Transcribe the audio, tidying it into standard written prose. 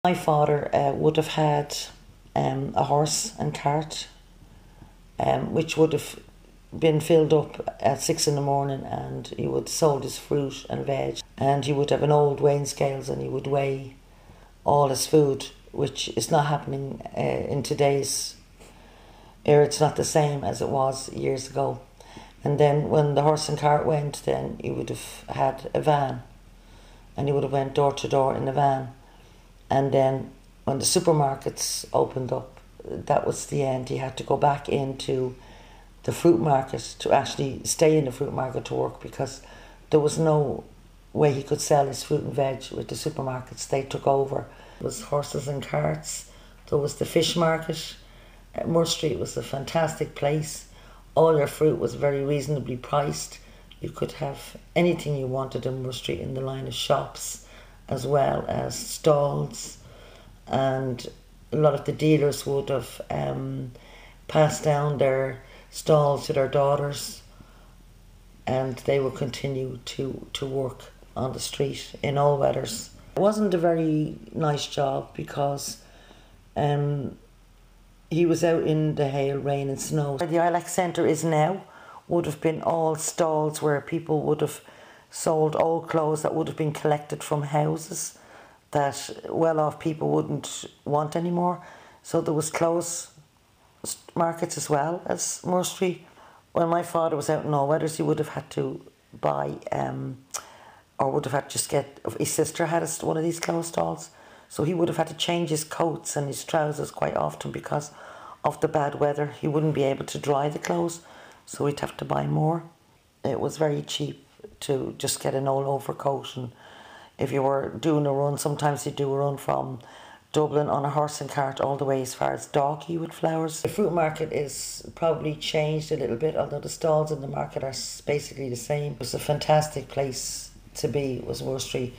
My father would have had a horse and cart, which would have been filled up at 6 in the morning, and he would sold his fruit and veg, and he would have an old weighing scales and he would weigh all his food, which is not happening in today's era. It's not the same as it was years ago. And then when the horse and cart went, then he would have had a van, and he would have went door to door in the van. And then when the supermarkets opened up, that was the end. He had to go back into the fruit market to actually stay in the fruit market to work, because there was no way he could sell his fruit and veg with the supermarkets. They took over. There was horses and carts. There was the fish market. Moore Street was a fantastic place. All your fruit was very reasonably priced. You could have anything you wanted in Moore Street in the line of shops, as well as stalls, and a lot of the dealers would have passed down their stalls to their daughters, and they would continue to work on the street in all weathers. It wasn't a very nice job, because he was out in the hail, rain and snow. Where the Ilac Centre is now would have been all stalls where people would have sold old clothes that would have been collected from houses that well-off people wouldn't want anymore. So there was clothes markets as well as Moore Street. When my father was out in all weathers, he would have had to buy, or would have had to just get, his sister had one of these clothes stalls, so he would have had to change his coats and his trousers quite often because of the bad weather. He wouldn't be able to dry the clothes, so he'd have to buy more. It was very cheap to just get an old overcoat, and if you were doing a run, sometimes you'd do a run from Dublin on a horse and cart all the way as far as Dalkey with flowers. The fruit market is probably changed a little bit, although the stalls in the market are basically the same. It was a fantastic place to be, was Moore Street.